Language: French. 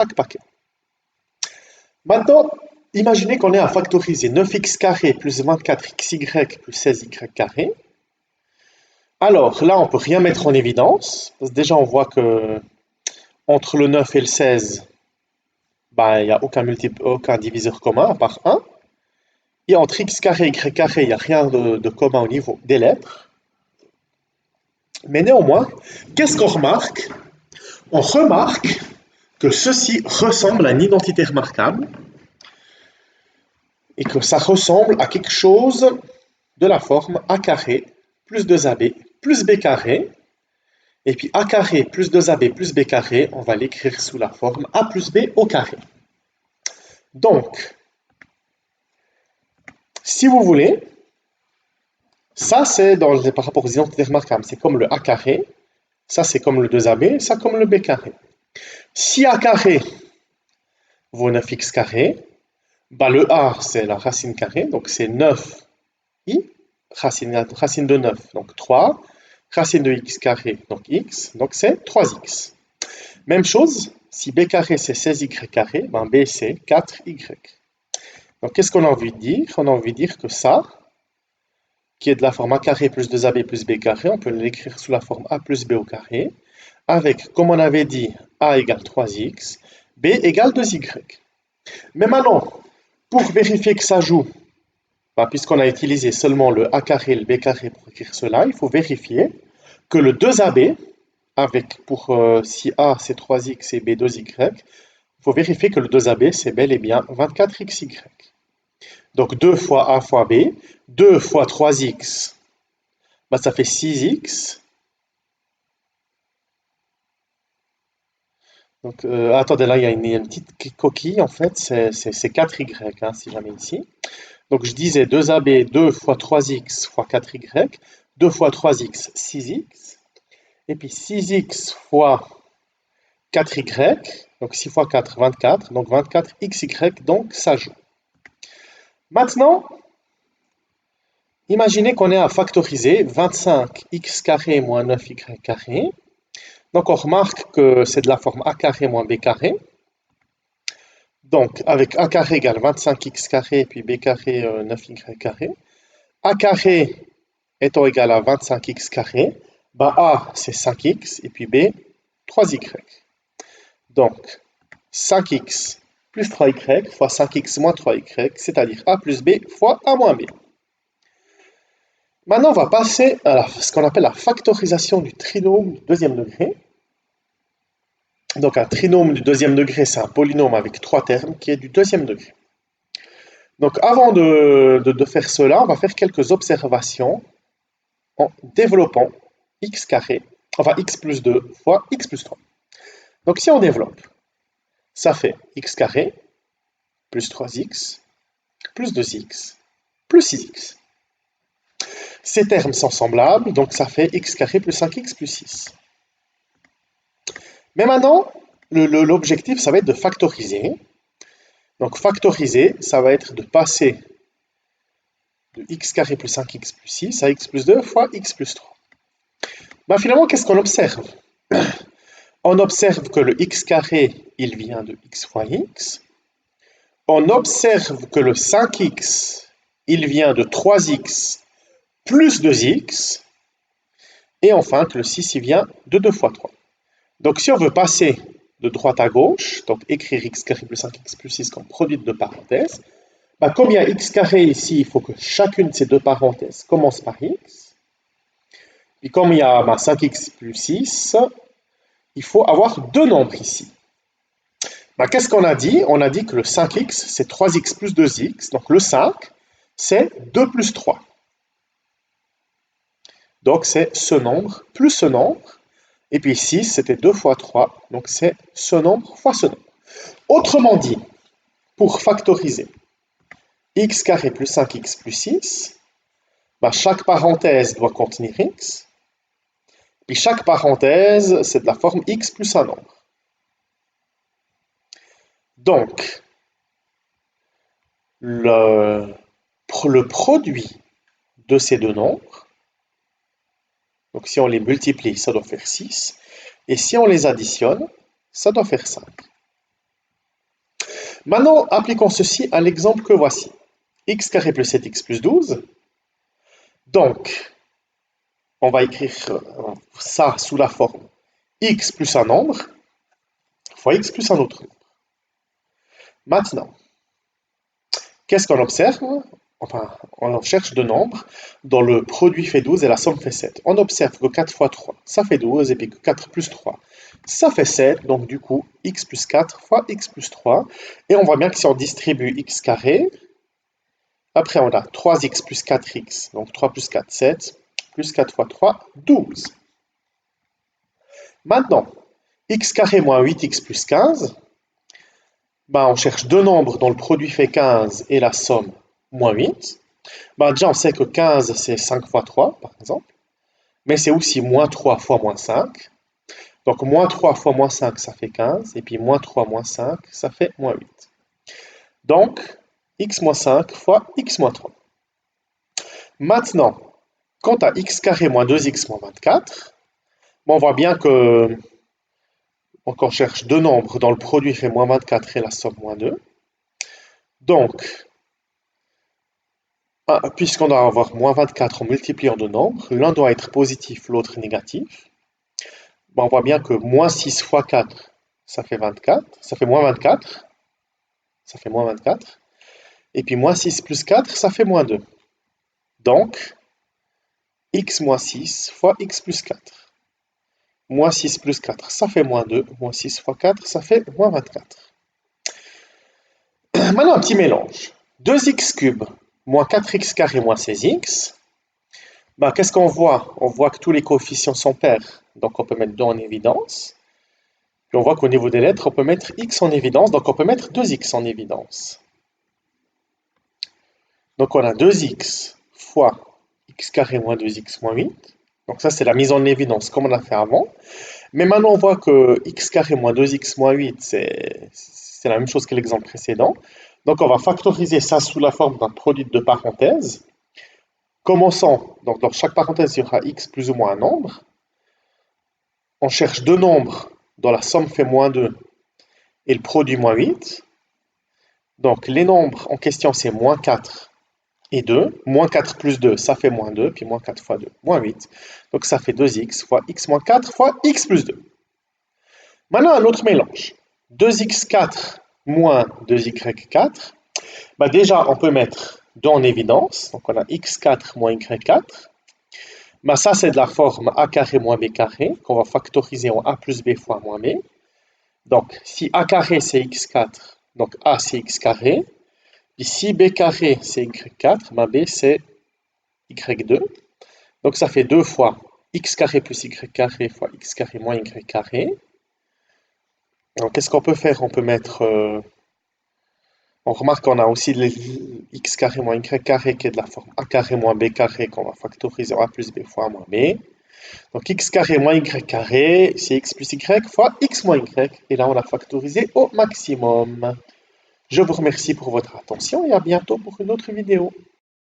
chaque paquet. Maintenant, imaginez qu'on ait à factoriser 9x carré plus 24xy plus 16y carré. Alors là, on ne peut rien mettre en évidence. Parce que déjà, on voit que entre le 9 et le 16, ben, il n'y a aucun diviseur commun à part 1. Et entre x carré et y carré, il n'y a rien de commun au niveau des lettres. Mais néanmoins, qu'est-ce qu'on remarque? On remarque que ceci ressemble à une identité remarquable et que ça ressemble à quelque chose de la forme a carré plus 2ab plus b carré. Et puis a carré plus 2ab plus b carré, on va l'écrire sous la forme a plus b au carré. Donc, si vous voulez, ça c'est par rapport aux identités remarquables, c'est comme le a carré, ça c'est comme le 2ab, ça comme le b carré. Si a carré vaut 9x carré, bah le a c'est la racine carrée, donc c'est 9i, racine de 9, donc 3, racine de x carré, donc x, donc c'est 3x. Même chose, si b carré c'est 16y carré, ben b c'est 4y. Donc qu'est-ce qu'on a envie de dire? On a envie de dire que ça, qui est de la forme a carré plus 2ab plus b carré, on peut l'écrire sous la forme a plus b au carré, avec, comme on avait dit, a égale 3x, b égale 2y. Mais maintenant, pour vérifier que ça joue, ben, puisqu'on a utilisé seulement le a carré et le b carré pour écrire cela, il faut vérifier que le 2ab, avec si a c'est 3x et b 2y, il faut vérifier que le 2ab c'est bel et bien 24xy. Donc 2 fois a fois b, 2 fois 3x, bah, ça fait 6x. Donc attendez, là il y a une petite coquille, en fait c'est 4y, hein, si jamais ici. Donc je disais 2ab, 2 fois 3x fois 4y, 2 fois 3x, 6x. Et puis 6x fois 4y, donc 6 fois 4, 24, donc 24xy, donc ça joue. Maintenant, imaginez qu'on ait à factoriser 25x carré moins 9y carré. Donc on remarque que c'est de la forme a carré moins b carré. Donc avec a carré égale 25x carré, puis b carré 9y carré. A carré étant égal à 25x carré, bah a c'est 5x et puis b 3y. Donc 5x plus 3y fois 5x moins 3y, c'est-à-dire a plus b fois a moins b. Maintenant, on va passer à ce qu'on appelle la factorisation du trinôme du deuxième degré. Donc un trinôme du deuxième degré, c'est un polynôme avec 3 termes qui est du deuxième degré. Donc avant de faire cela, on va faire quelques observations en développant x carré, enfin x plus 2 fois x plus 3. Donc si on développe, ça fait x carré plus 3x plus 2x plus 6x. Ces termes sont semblables, donc ça fait x carré plus 5x plus 6. Mais maintenant, l'objectif, ça va être de factoriser. Donc factoriser, ça va être de passer de x carré plus 5x plus 6 à x plus 2 fois x plus 3. Ben finalement, qu'est-ce qu'on observe? On observe que le x carré, il vient de x fois x. On observe que le 5x, il vient de 3x plus 2x. Et enfin, que le 6, il vient de 2 fois 3. Donc si on veut passer de droite à gauche, donc écrire x carré plus 5x plus 6 comme produit de deux parenthèses, bah, comme il y a x carré ici, il faut que chacune de ces deux parenthèses commence par x. Et comme il y a 5x plus 6, il faut avoir deux nombres ici. Bah, qu'est-ce qu'on a dit? On a dit que le 5x, c'est 3x plus 2x. Donc le 5, c'est 2 plus 3. Donc c'est ce nombre plus ce nombre. Et puis 6, c'était 2 fois 3. Donc c'est ce nombre fois ce nombre. Autrement dit, pour factoriser x carré plus 5x plus 6, bah, chaque parenthèse doit contenir x. Puis chaque parenthèse, c'est de la forme x plus un nombre. Donc, le produit de ces deux nombres, donc si on les multiplie, ça doit faire 6. Et si on les additionne, ça doit faire 5. Maintenant, appliquons ceci à l'exemple que voici. X carré plus 7x plus 12. Donc, on va écrire ça sous la forme x plus un nombre fois x plus un autre nombre. Maintenant, qu'est-ce qu'on observe? Enfin, on cherche deux nombres dont le produit fait 12 et la somme fait 7. On observe que 4 fois 3, ça fait 12, et puis que 4 plus 3, ça fait 7. Donc du coup, x plus 4 fois x plus 3. Et on voit bien que si on distribue x carré, après on a 3x plus 4x, donc 3 plus 4, 7, plus 4 fois 3, 12. Maintenant, x carré moins 8x plus 15, ben, on cherche deux nombres dont le produit fait 15 et la somme moins 8. Ben, déjà, on sait que 15, c'est 5 fois 3, par exemple. Mais c'est aussi moins 3 fois moins 5. Donc, moins 3 fois moins 5, ça fait 15. Et puis, moins 3 moins 5, ça fait moins 8. Donc, x moins 5 fois x moins 3. Maintenant, quant à x carré moins 2x moins 24, bon, on voit bien que donc on cherche deux nombres dont le produit fait moins 24 et la somme moins 2. Donc, puisqu'on doit avoir moins 24 en multipliant deux nombres, l'un doit être positif, l'autre négatif. Bon, on voit bien que moins 6 fois 4, ça fait 24, ça fait moins 24, ça fait moins 24. Et puis moins 6 plus 4, ça fait moins 2. Donc, x moins 6 fois x plus 4. Moins 6 plus 4, ça fait moins 2. Moins 6 fois 4, ça fait moins 24. Maintenant, un petit mélange. 2x cube moins 4x carré moins 16x. Ben, qu'est-ce qu'on voit? On voit que tous les coefficients sont pairs. Donc, on peut mettre 2 en évidence. Puis on voit qu'au niveau des lettres, on peut mettre x en évidence. Donc, on peut mettre 2x en évidence. Donc, on a 2x fois x carré moins 2x moins 8. Donc, ça, c'est la mise en évidence comme on a fait avant. Mais maintenant, on voit que x carré moins 2x moins 8, c'est la même chose que l'exemple précédent. Donc, on va factoriser ça sous la forme d'un produit de deux parenthèses. Commençons, donc dans chaque parenthèse, il y aura x plus ou moins un nombre. On cherche deux nombres dont la somme fait moins 2 et le produit moins 8. Donc, les nombres en question, c'est moins 4 et 2. Moins 4 plus 2, ça fait moins 2, puis moins 4 fois 2, moins 8. Donc, ça fait 2x fois x moins 4 fois x plus 2. Maintenant, un autre mélange. 2x4 moins 2y4. Bah déjà, on peut mettre 2 en évidence. Donc, on a x4 moins y4. Bah ça, c'est de la forme a carré moins b carré, qu'on va factoriser en a plus b fois moins b. Donc, si a carré, c'est x4, donc a, c'est x carré. Puis si b carré, c'est y4, bah b, c'est y2. Donc, ça fait 2 fois x carré plus y carré fois x carré moins y carré. Donc, qu'est-ce qu'on peut faire? On peut mettre... on remarque qu'on a aussi x carré moins y carré qui est de la forme a carré moins b carré qu'on va factoriser en a plus b fois moins b. Donc x carré moins y carré, c'est x plus y fois x moins y. Et là, on l'a factorisé au maximum. Je vous remercie pour votre attention et à bientôt pour une autre vidéo.